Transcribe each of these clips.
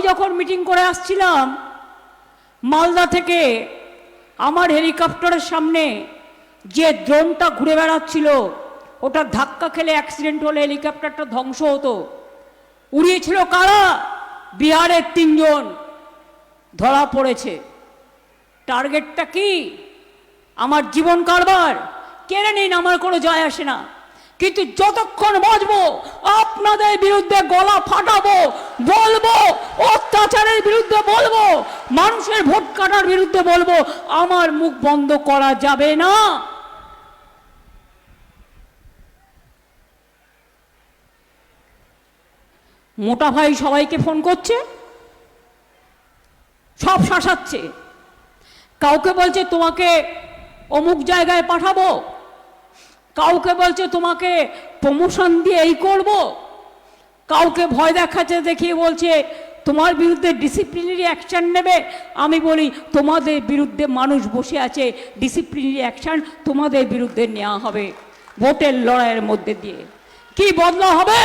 যখন মিটিং করে আসছিলাম মালদা থেকে, আমার হেলিকপ্টারের সামনে যে ড্রোনটা ঘুরে বেড়াচ্ছিল ওটা ধাক্কা খেলে অ্যাক্সিডেন্ট হলে হেলিকপ্টারটা ধ্বংস হতো। উড়িয়েছিল কারা? বিহারের 3 জন ধরা পড়েছে। টার্গেটটা কি? আমার জীবন কারবার কেড়ে নিন, আমার কোনো যায় আসে না, কিন্তু যতক্ষণ বাঁচবো আপনাদের বিরুদ্ধে গলা ফাটাবো, বলবো অত্যাচারের বিরুদ্ধে বলবো, মানুষের ভোট কাটার বিরুদ্ধে বলবো। আমার মুখ বন্ধ করা যাবে না। মোটা ভাই সবাইকে ফোন করছে, সব শাসাচ্ছে। কাউকে বলছে তোমাকে অমুক জায়গায় পাঠাবো, কাউকে বলছে তোমাকে প্রমোশন দিয়ে এই করব, কাউকে ভয় দেখাচ্ছে দেখিয়ে বলছে তোমার বিরুদ্ধে ডিসিপ্লিনারি অ্যাকশন নেবে। আমি বলি তোমাদের বিরুদ্ধে মানুষ বসে আছে, ডিসিপ্লিনারি অ্যাকশন তোমাদের বিরুদ্ধে নেওয়া হবে ভোটের লড়াইয়ের মধ্যে দিয়ে। কি বদলা হবে?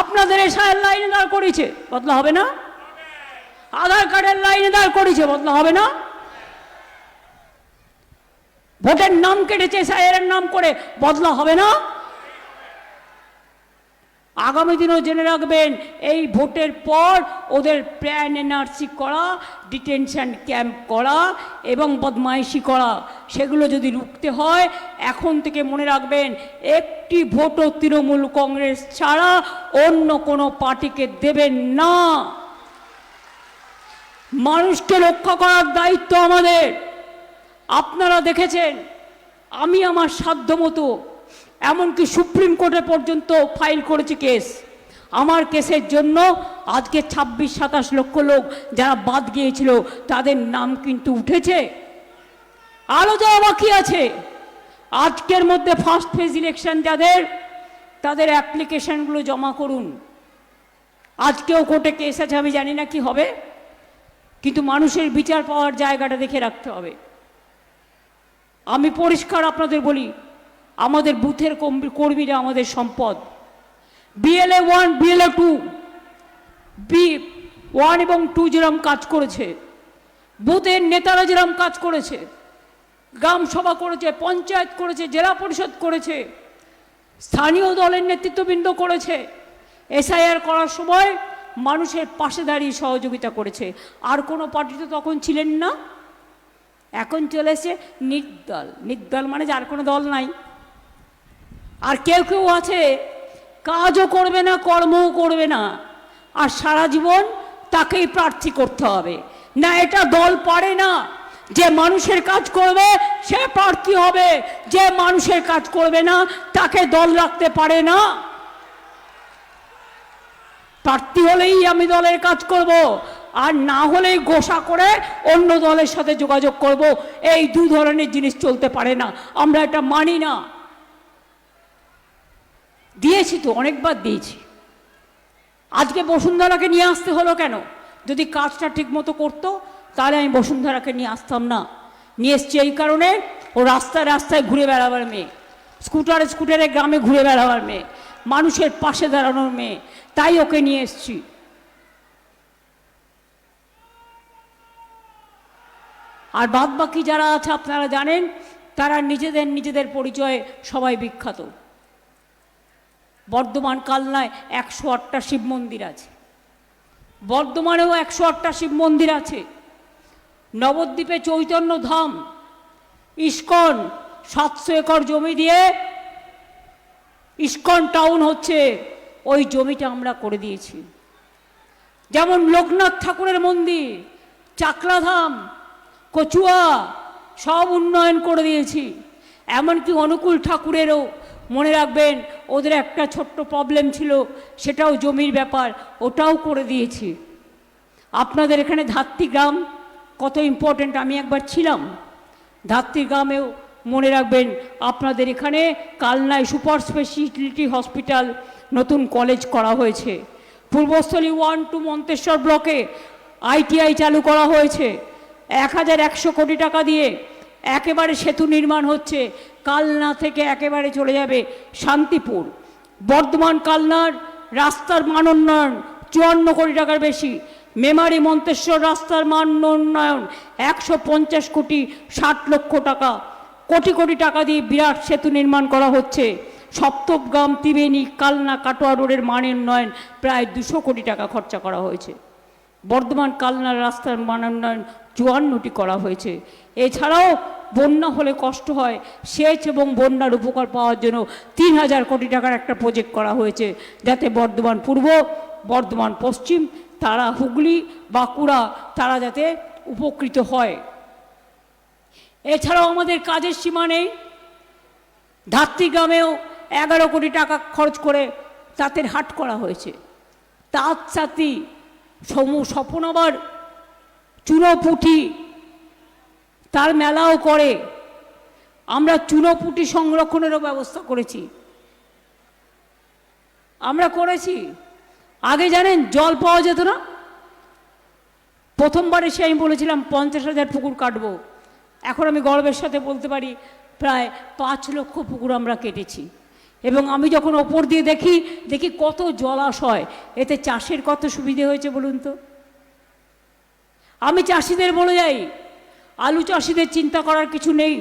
আপনাদের এসআইয়ের লাইনে দাঁড় করেছে, বদলা হবে না? আধার কার্ডের লাইনে দাঁড় করেছে, বদলা হবে না? ভোটের নাম কেটেছে এসআইয়ের নাম করে, বদলা হবে না? আগামী দিনও জেনে রাখবেন, এই ভোটের পর ওদের প্ল্যান এনআরসি করা, ডিটেনশন ক্যাম্প করা এবং বদমাইশি করা, সেগুলো যদি রুখতে হয় এখন থেকে মনে রাখবেন, একটি ভোটও তৃণমূল কংগ্রেস ছাড়া অন্য কোনো পার্টিকে দেবেন না। মানুষকে রক্ষা করার দায়িত্ব আমাদের। আপনারা দেখেছেন আমি আমার সাধ্যমতো, এমনকি সুপ্রিম কোর্টে পর্যন্ত ফাইল করেছি কেস। আমার কেসের জন্য আজকে 26-27 লক্ষ লোক যারা বাদ গিয়েছিল তাদের নাম কিন্তু উঠেছে, আরও যাওয়া বাকি আছে। আজকের মধ্যে ফার্স্ট ফেজ ইলেকশন যাদের, তাদের অ্যাপ্লিকেশনগুলো জমা করুন। আজকেও কোর্টে কেস আছে, আমি জানি না কি হবে, কিন্তু মানুষের বিচার পাওয়ার জায়গাটা দেখে রাখতে হবে। আমি পরিষ্কার আপনাদের বলি, আমাদের বুথের কর্মীরা আমাদের সম্পদ। বিএলএ 1, বিএলএ 2, B1 এবং 2 যেরকম কাজ করেছে, বুথের নেতারা যেরকম কাজ করেছে, গ্রাম সভা করেছে, পঞ্চায়েত করেছে, জেলা পরিষদ করেছে, স্থানীয় দলের নেতৃত্ববৃন্দ করেছে, এসআইআর করার সময় মানুষের পাশে দাঁড়িয়ে সহযোগিতা করেছে। আর কোনো পার্টি তো তখন ছিলেন না। এখন চলেছে নির্দল। নির্দল মানে যার কোনো দল নাই। আর কেউ কেউ আছে কাজও করবে না, কর্মও করবে না, আর সারা জীবন তাকেই প্রার্থী করতে হবে। না, এটা দল পারে না। যে মানুষের কাজ করবে সে প্রার্থী হবে, যে মানুষের কাজ করবে না তাকে দল রাখতে পারে না। প্রার্থী হলেই আমি দলের কাজ করব, আর না হলেই গোসা করে অন্য দলের সাথে যোগাযোগ করব। এই 2 ধরনের জিনিস চলতে পারে না, আমরা এটা মানি না। দিয়েছি তো, অনেকবার দিয়েছি। আজকে বসুন্ধরাকে নিয়ে আসতে হলো কেন? যদি কাজটা ঠিক মতো করতো তাহলে আমি বসুন্ধরাকে নিয়ে আসতাম না। নিয়ে এসছি এই কারণে, ও রাস্তায় রাস্তায় ঘুরে বেড়াবার মেয়ে, স্কুটারে গ্রামে ঘুরে বেড়াবার মেয়ে, মানুষের পাশে দাঁড়ানোর মেয়ে, তাই ওকে নিয়ে এসছি। আর বাদ বাকি যারা আছে আপনারা জানেন, তারা নিজেদের পরিচয়ে সবাই বিখ্যাত। বর্ধমান কালনায় 108টা শিব মন্দির আছে, বর্ধমানেও 108টা শিব মন্দির আছে, নবদ্বীপে চৈতন্য ধাম, ইস্কন 700 একর জমি দিয়ে ইস্কন টাউন হচ্ছে, ওই জমিটা আমরা করে দিয়েছি। যেমন লোকনাথ ঠাকুরের মন্দির, চাকলাধাম, কচুয়া সব উন্নয়ন করে দিয়েছি। এমনকি অনুকূল ঠাকুরেরও মনে রাখবেন, ওদের একটা ছোট্ট প্রবলেম ছিল, সেটাও জমির ব্যাপার, ওটাও করে দিয়েছি। আপনাদের এখানে ধাত্রী গ্রাম কত ইম্পর্ট্যান্ট, আমি একবার ছিলাম ধাত্রী গ্রামেও। মনে রাখবেন আপনাদের এখানে কালনায় সুপার স্পেশালিটি হসপিটাল নতুন কলেজ করা হয়েছে। পূর্বস্থলী 1-2 মন্তেশ্বর ব্লকে ITI চালু করা হয়েছে। 1100 কোটি টাকা দিয়ে একেবারে সেতু নির্মাণ হচ্ছে, কালনা থেকে একেবারে চলে যাবে শান্তিপুর। বর্ধমান কালনার রাস্তার মান উন্নয়ন 54 কোটি টাকার বেশি। মেমারি মন্তেশ্বর রাস্তার মান উন্নয়ন 150 কোটি 60 লক্ষ টাকা। কোটি কোটি টাকা দিয়ে বিরাট সেতু নির্মাণ করা হচ্ছে। সপ্তগ্রাম ত্রিবেণী কালনা কাটোয়া রোডের মান উন্নয়ন প্রায় 200 কোটি টাকা খরচা করা হয়েছে। বর্ধমান কালনার রাস্তার মান উন্নয়ন 54টি করা হয়েছে। এছাড়াও বন্যা হলে কষ্ট হয়, সেচ এবং বন্যার উপকার পাওয়ার জন্য 3000 কোটি টাকার একটা প্রজেক্ট করা হয়েছে, যাতে বর্ধমান পূর্ব, বর্ধমান পশ্চিম, তারা হুগলি, বাঁকুড়া তারা যাতে উপকৃত হয়। এছাড়াও আমাদের কাজের সীমা নেই। ধাত্রী গ্রামেও 11 কোটি টাকা খরচ করে তাঁতের হাট করা হয়েছে। তাঁত ছাতি স্বপন আবার চুনোপুঁটি তার মেলাও করে। আমরা চুনোপুঁটি সংরক্ষণেরও ব্যবস্থা করেছি। আমরা করেছি। আগে জানেন জল পাওয়া যেত না। প্রথমবার এসে আমি বলেছিলাম 50,000 পুকুর কাটবো। এখন আমি গর্বের সাথে বলতে পারি প্রায় 5 লক্ষ পুকুর আমরা কেটেছি। এবং আমি যখন ওপর দিয়ে দেখি কত জলাশয়, এতে চাষের কত সুবিধে হয়েছে বলুন তো। আমি চাষিদের বলে যাই, আলু চাষিদের চিন্তা করার কিছু নেই।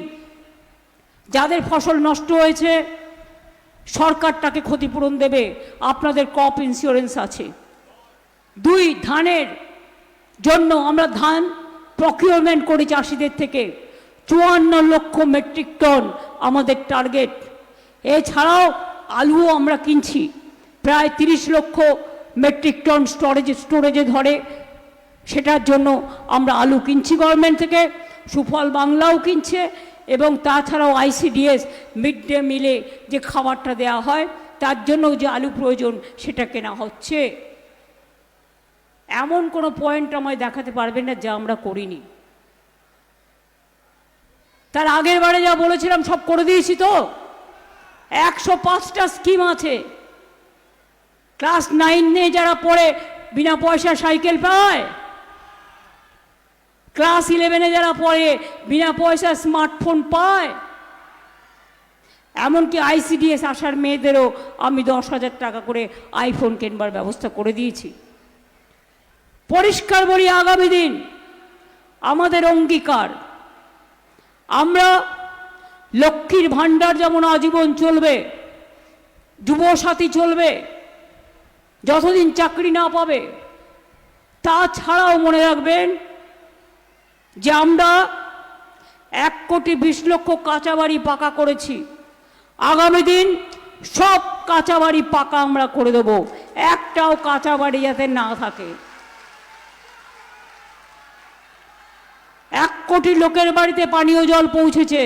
যাদের ফসল নষ্ট হয়েছে সরকার তাকে ক্ষতিপূরণ দেবে, আপনাদের ক্রপ ইন্স্যুরেন্স আছে। 2, ধানের জন্য আমরা ধান প্রকিউরমেন্ট করি চাষিদের থেকে 54 লক্ষ মেট্রিক টন আমাদের টার্গেট। এছাড়াও আলুও আমরা কিনছি প্রায় 30 লক্ষ মেট্রিক টন স্টোরেজে ধরে, সেটার জন্য আমরা আলু কিনছি গভর্নমেন্ট থেকে। সুফল বাংলাও কিনছে এবং তাছাড়াও ICDS মিড ডে মিলে যে খাবারটা দেওয়া হয় তার জন্য যে আলু প্রয়োজন সেটা কেনা হচ্ছে। এমন কোনো পয়েন্ট আমায় দেখাতে পারবেন না যা আমরা করিনি। তার আগের বারে যা বলেছিলাম সব করে দিয়েছি তো। 105টা স্কিম আছে। ক্লাস 9 যারা পড়ে বিনা পয়সা সাইকেল পায়, ক্লাস 11 যারা পড়ে বিনা পয়সা স্মার্টফোন পায়। এমনকি ICDS আসার মেয়েদেরও আমি 10,000 টাকা করে আইফোন কেনবার ব্যবস্থা করে দিয়েছি। পরিষ্কার বলি, আগামী দিন আমাদের অঙ্গীকার, আমরা লক্ষ্মীর ভাণ্ডার যেমন আজীবন চলবে, যুবসাথী চলবে যতদিন চাকরি না পাবে। তাছাড়াও মনে রাখবেন যে আমরা 1,20,00,000 কাঁচা বাড়ি পাকা করেছি। আগামী দিন সব কাঁচা বাড়ি পাকা আমরা করে দেব, একটাও কাঁচা বাড়ি যাতে না থাকে। 1 কোটি লোকের বাড়িতে পানীয় জল পৌঁছেছে।